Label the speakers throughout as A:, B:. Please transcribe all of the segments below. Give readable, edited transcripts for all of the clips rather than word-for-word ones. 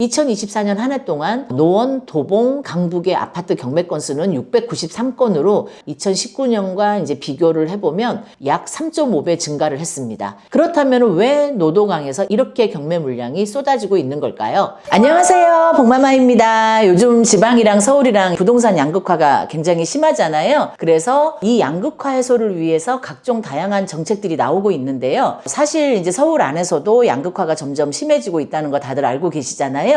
A: 2024년 한 해 동안 노원, 도봉, 강북의 아파트 경매 건수는 693건으로 2019년과 이제 비교를 해보면 약 3.5배 증가를 했습니다. 그렇다면 왜 노도강에서 이렇게 경매 물량이 쏟아지고 있는 걸까요? 안녕하세요, 복마마입니다. 요즘 지방이랑 서울이랑 부동산 양극화가 굉장히 심하잖아요. 그래서 이 양극화 해소를 위해서 각종 다양한 정책들이 나오고 있는데요. 사실 이제 서울 안에서도 양극화가 점점 심해지고 있다는 거 다들 알고 계시잖아요.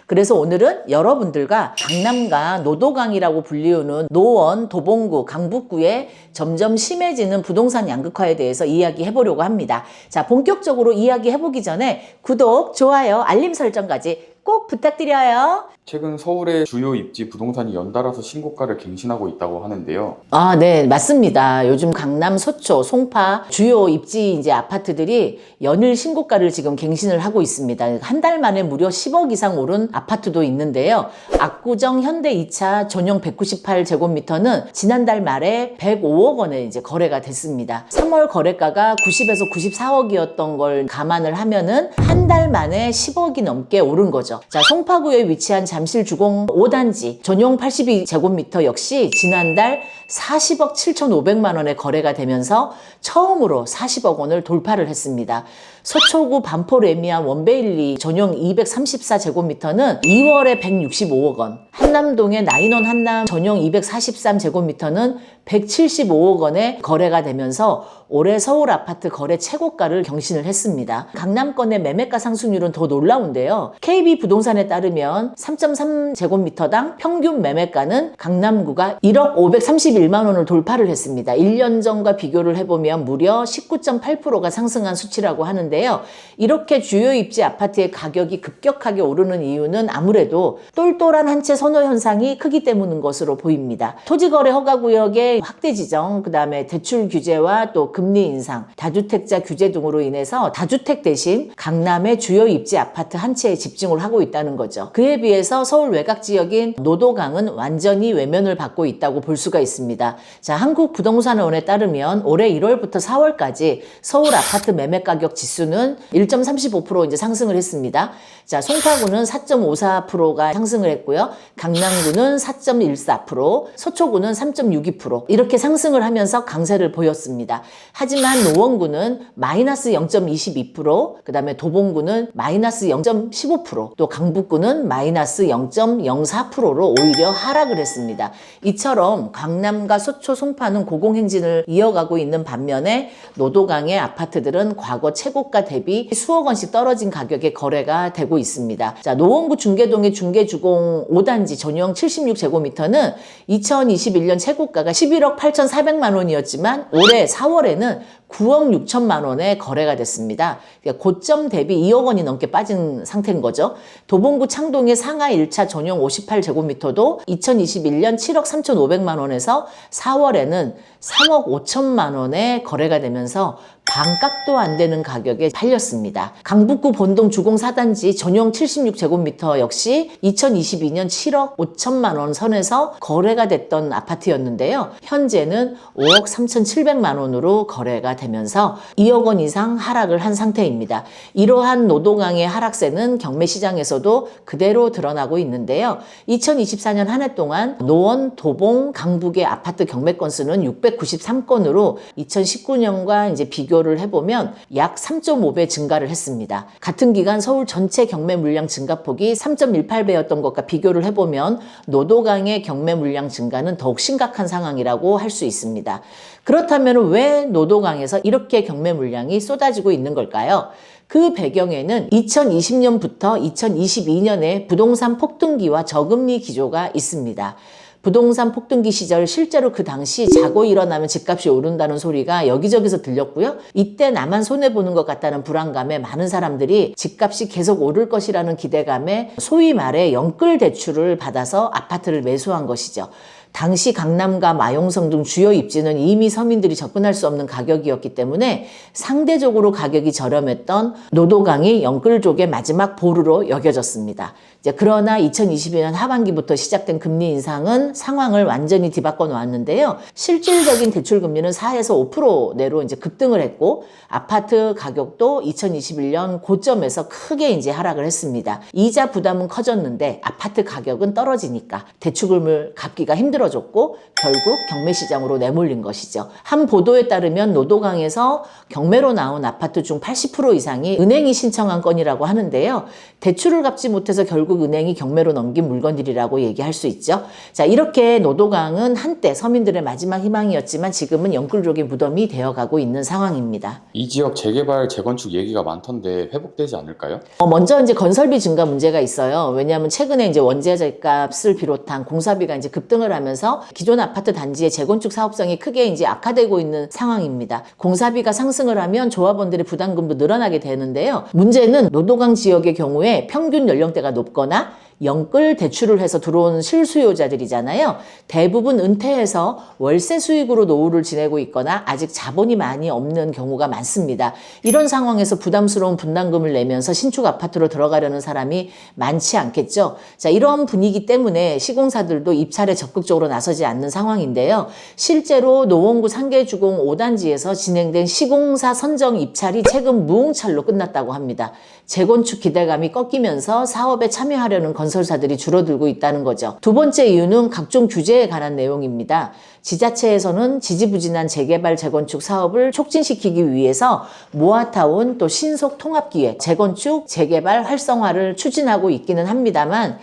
A: 그래서 오늘은 여러분들과 강남과 노도강이라고 불리우는 노원, 도봉구, 강북구에 점점 심해지는 부동산 양극화에 대해서 이야기해 보려고 합니다. 자, 본격적으로 이야기해 보기 전에 구독, 좋아요, 알림 설정까지 꼭 부탁드려요.
B: 최근 서울의 주요 입지 부동산이 연달아서 신고가를 갱신하고 있다고 하는데요.
A: 네, 맞습니다. 요즘 강남, 서초, 송파 주요 입지 이제 아파트들이 연일 신고가를 지금 갱신을 하고 있습니다. 한 달 만에 무려 10억 이상 오른 아파트도 있는데요. 압구정 현대 2차 전용 198제곱미터는 지난달 말에 105억 원에 이제 거래가 됐습니다. 3월 거래가가 90에서 94억이었던 걸 감안을 하면은 한 달 만에 10억이 넘게 오른 거죠. 자, 송파구에 위치한 잠실 주공 5단지 전용 82제곱미터 역시 지난달 40억 7,500만 원에 거래가 되면서 처음으로 40억 원을 돌파를 했습니다. 서초구 반포 레미안 원베일리 전용 234제곱미터는 2월에 165억 원, 한남동의 나인원 한남 전용 243제곱미터는 175억 원에 거래가 되면서 올해 서울 아파트 거래 최고가를 경신을 했습니다. 강남권의 매매가 상승률은 더 놀라운데요. KB 부동산에 따르면 3.3제곱미터당 평균 매매가는 강남구가 1억 531만 원을 돌파를 했습니다. 1년 전과 비교를 해보면 무려 19.8%가 상승한 수치라고 하는데요. 이렇게 주요 입지 아파트의 가격이 급격하게 오르는 이유는 아무래도 똘똘한 한 채 선호 현상이 크기 때문인 것으로 보입니다. 토지거래 허가구역의 확대 지정, 그 다음에 대출 규제와 또 금리 인상, 다주택자 규제 등으로 인해서 다주택 대신 강남의 주요 입지 아파트 한 채에 집중을 하고 있다는 거죠. 그에 비해서 서울 외곽 지역인 노도강은 완전히 외면을 받고 있다고 볼 수가 있습니다. 자, 한국부동산원에 따르면 올해 1월부터 4월까지 서울 아파트 매매 가격 지수는 1.35% 이제 상승을 했습니다. 자, 송파구는 4.54%가 상승을 했고요. 강남구는 4.14%, 서초구는 3.62% 이렇게 상승을 하면서 강세를 보였습니다. 하지만 노원구는 마이너스 0.22%, 그 다음에 도봉구는 마이너스 0.15%, 또 강북구는 마이너스 0.04%로 오히려 하락을 했습니다. 이처럼 강남과 서초, 송파는 고공행진을 이어가고 있는 반면에 노도강의 아파트들은 과거 최고가 대비 수억 원씩 떨어진 가격에 거래가 되고 있습니다. 자, 노원구 중계동의 중계주공 5단지 전용 76제곱미터는 2021년 최고가가 11억 8,400만 원이었지만 올해 4월에는 9억 6천만 원에 거래가 됐습니다. 그러니까 고점 대비 2억 원이 넘게 빠진 상태인 거죠. 도봉구 창동의 상하 1차 전용 58제곱미터도 2021년 7억 3,500만 원에서 4월에는 3억 5천만 원에 거래가 되면서 반값도 안 되는 가격에 팔렸습니다. 강북구 본동 주공 4단지 전용 76제곱미터 역시 2022년 7억 5천만 원 선에서 거래가 됐던 아파트였는데요. 현재는 5억 3,700만 원으로 거래가 되면서 2억 원 이상 하락을 한 상태입니다. 이러한 노도강의 하락세는 경매 시장에서도 그대로 드러나고 있는데요. 2024년 한 해 동안 노원, 도봉, 강북의 아파트 경매 건수는 693건으로 2019년과 이제 비교를 해보면 약 3.5배 증가를 했습니다. 같은 기간 서울 전체 경매 물량 증가폭이 3.18배였던 것과 비교를 해보면 노도강의 경매 물량 증가는 더욱 심각한 상황이라고 할 수 있습니다. 그렇다면 왜 노도강에서 이렇게 경매 물량이 쏟아지고 있는 걸까요? 그 배경에는 2020년부터 2022년에 부동산 폭등기와 저금리 기조가 있습니다. 부동산 폭등기 시절 실제로 그 당시 자고 일어나면 집값이 오른다는 소리가 여기저기서 들렸고요. 이때 나만 손해보는 것 같다는 불안감에 많은 사람들이 집값이 계속 오를 것이라는 기대감에 소위 말해 영끌 대출을 받아서 아파트를 매수한 것이죠. 당시 강남과 마용성 등 주요 입지는 이미 서민들이 접근할 수 없는 가격이었기 때문에 상대적으로 가격이 저렴했던 노도강이 영끌족의 마지막 보루로 여겨졌습니다. 그러나 2022년 하반기부터 시작된 금리 인상은 상황을 완전히 뒤바꿔 놓았는데요. 실질적인 대출 금리는 4에서 5%내로 이제 급등을 했고 아파트 가격도 2021년 고점에서 크게 이제 하락을 했습니다. 이자 부담은 커졌는데 아파트 가격은 떨어지니까 대출금을 갚기가 힘들어졌고 결국 경매 시장으로 내몰린 것이죠. 한 보도에 따르면 노도강에서 경매로 나온 아파트 중 80% 이상이 은행이 신청한 건이라고 하는데요. 대출을 갚지 못해서 결국 은행이 경매로 넘긴 물건들이라고 얘기할 수 있죠. 자, 이렇게 노도강은 한때 서민들의 마지막 희망이었지만 지금은 영끌족의 무덤이 되어가고 있는 상황입니다.
B: 이 지역 재개발, 재건축 얘기가 많던데 회복되지 않을까요?
A: 먼저 이제 건설비 증가 문제가 있어요. 왜냐하면 최근에 이제 원재재 값을 비롯한 공사비가 이제 급등을 하면서 기존 아파트 단지의 재건축 사업성이 크게 이제 악화되고 있는 상황입니다. 공사비가 상승을 하면 조합원들의 부담금도 늘어나게 되는데요. 문제는 노도강 지역의 경우에 평균 연령대가 높거나 영끌 대출을 해서 들어온 실수요자들이잖아요. 대부분 은퇴해서 월세 수익으로 노후를 지내고 있거나 아직 자본이 많이 없는 경우가 많습니다. 이런 상황에서 부담스러운 분담금을 내면서 신축 아파트로 들어가려는 사람이 많지 않겠죠. 자, 이런 분위기 때문에 시공사들도 입찰에 적극적으로 나서지 않는 상황인데요. 실제로 노원구 상계주공 5단지에서 진행된 시공사 선정 입찰이 최근 무응찰로 끝났다고 합니다. 재건축 기대감이 꺾이면서 사업에 참여하려는 건설사들이 줄어들고 있다는 거죠. 두 번째 이유는 각종 규제에 관한 내용입니다. 지자체에서는 지지부진한 재개발, 재건축 사업을 촉진시키기 위해서 모아타운 또 신속 통합기획, 재건축, 재개발 활성화를 추진하고 있기는 합니다만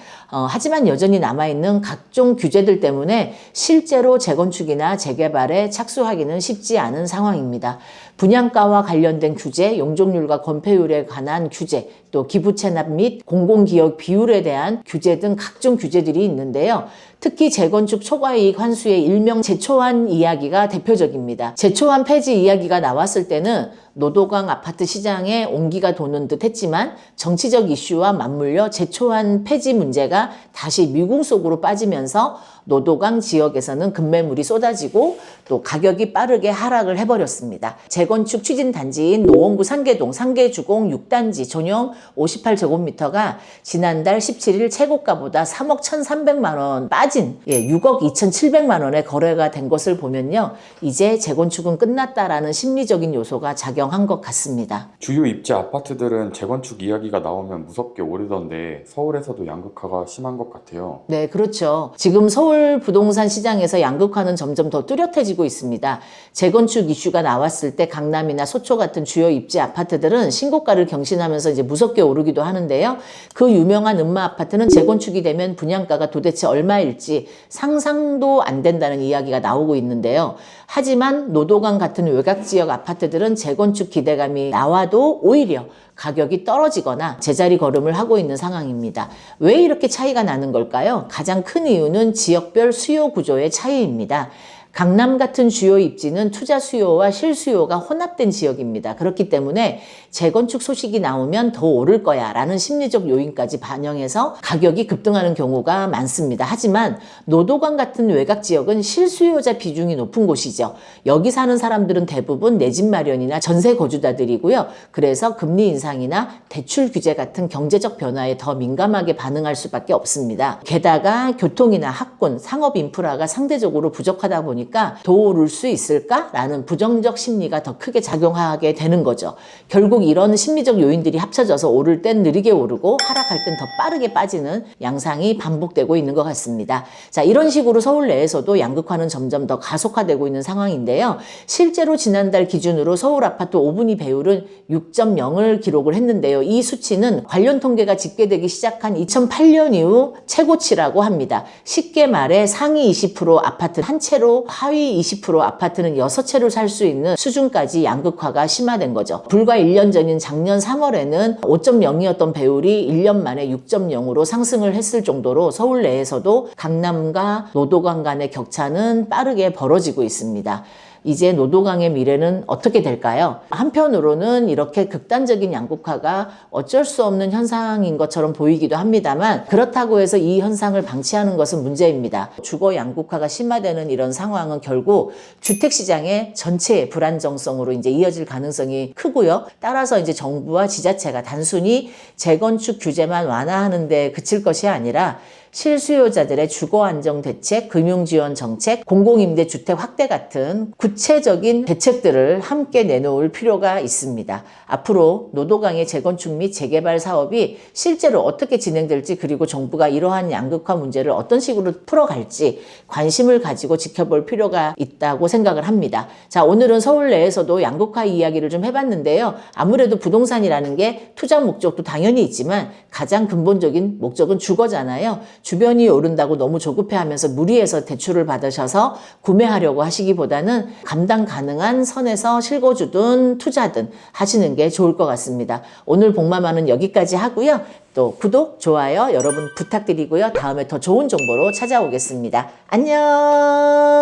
A: 하지만 여전히 남아있는 각종 규제들 때문에 실제로 재건축이나 재개발에 착수하기는 쉽지 않은 상황입니다. 분양가와 관련된 규제, 용적률과 건폐율에 관한 규제, 또 기부 체납 및 공공기업 비율에 대한 규제 등 각종 규제들이 있는데요. 특히 재건축 초과이익 환수의 일명 재초안 이야기가 대표적입니다. 재초안 폐지 이야기가 나왔을 때는 노도강 아파트 시장에 온기가 도는 듯 했지만 정치적 이슈와 맞물려 재초안 폐지 문제가 다시 미궁 속으로 빠지면서 노도강 지역에서는 급매물이 쏟아지고 또 가격이 빠르게 하락을 해버렸습니다. 재건축 추진 단지인 노원구 상계동 상계주공 6단지 전용 58제곱미터가 지난달 17일 최고가보다 3억 1,300만 원 빠진 6억 2,700만 원에 거래가 된 것을 보면요. 이제 재건축은 끝났다라는 심리적인 요소가 작용한 것 같습니다.
B: 주요 입지 아파트들은 재건축 이야기가 나오면 무섭게 오르던데 서울에서도 양극화가 심한 것 같아요.
A: 네, 그렇죠. 지금 서울 부동산 시장에서 양극화는 점점 더 뚜렷해지고 있습니다. 재건축 이슈가 나왔을 때 강남이나 소초 같은 주요 입지 아파트들은 신고가를 경신하면서 이제 무섭게 오르기도 하는데요. 그 유명한 음마 아파트는 재건축이 되면 분양가가 도대체 얼마일지 상상도 안 된다는 이야기가 나오고 있는데요. 하지만 노도강 같은 외곽 지역 아파트들은 재건축 기대감이 나와도 오히려 가격이 떨어지거나 제자리 걸음을 하고 있는 상황입니다. 왜 이렇게 차이가 나는 걸까요? 가장 큰 이유는 지역별 수요 구조의 차이입니다. 강남 같은 주요 입지는 투자 수요와 실수요가 혼합된 지역입니다. 그렇기 때문에 재건축 소식이 나오면 더 오를 거야 라는 심리적 요인까지 반영해서 가격이 급등하는 경우가 많습니다. 하지만 노도강 같은 외곽 지역은 실수요자 비중이 높은 곳이죠. 여기 사는 사람들은 대부분 내 집 마련이나 전세 거주자들이고요. 그래서 금리 인상이나 대출 규제 같은 경제적 변화에 더 민감하게 반응할 수밖에 없습니다. 게다가 교통이나 학군, 상업 인프라가 상대적으로 부족하다 보니 더 오를 수 있을까라는 부정적 심리가 더 크게 작용하게 되는 거죠. 결국 이런 심리적 요인들이 합쳐져서 오를 땐 느리게 오르고 하락할 땐 더 빠르게 빠지는 양상이 반복되고 있는 것 같습니다. 자, 이런 식으로 서울 내에서도 양극화는 점점 더 가속화되고 있는 상황인데요. 실제로 지난달 기준으로 서울 아파트 5분위 배율은 6.0을 기록을 했는데요. 이 수치는 관련 통계가 집계되기 시작한 2008년 이후 최고치라고 합니다. 쉽게 말해 상위 20% 아파트 한 채로 하위 20% 아파트는 6채로 살 수 있는 수준까지 양극화가 심화된 거죠. 불과 1년 전인 작년 3월에는 5.0이었던 배율이 1년 만에 6.0으로 상승을 했을 정도로 서울 내에서도 강남과 노도강 간의 격차는 빠르게 벌어지고 있습니다. 이제 노도강의 미래는 어떻게 될까요? 한편으로는 이렇게 극단적인 양극화가 어쩔 수 없는 현상인 것처럼 보이기도 합니다만 그렇다고 해서 이 현상을 방치하는 것은 문제입니다. 주거 양극화가 심화되는 이런 상황은 결국 주택시장의 전체 불안정성으로 이제 이어질 가능성이 크고요. 따라서 이제 정부와 지자체가 단순히 재건축 규제만 완화하는 데 그칠 것이 아니라 실수요자들의 주거 안정 대책, 금융 지원 정책, 공공임대 주택 확대 같은 구체적인 대책들을 함께 내놓을 필요가 있습니다. 앞으로 노도강의 재건축 및 재개발 사업이 실제로 어떻게 진행될지 그리고 정부가 이러한 양극화 문제를 어떤 식으로 풀어갈지 관심을 가지고 지켜볼 필요가 있다고 생각을 합니다. 자, 오늘은 서울 내에서도 양극화 이야기를 좀 해봤는데요. 아무래도 부동산이라는 게 투자 목적도 당연히 있지만 가장 근본적인 목적은 주거잖아요. 주변이 오른다고 너무 조급해하면서 무리해서 대출을 받으셔서 구매하려고 하시기보다는 감당 가능한 선에서 실거주든 투자든 하시는 게 좋을 것 같습니다. 오늘 복마마는 여기까지 하고요. 또 구독, 좋아요 여러분 부탁드리고요. 다음에 더 좋은 정보로 찾아오겠습니다. 안녕.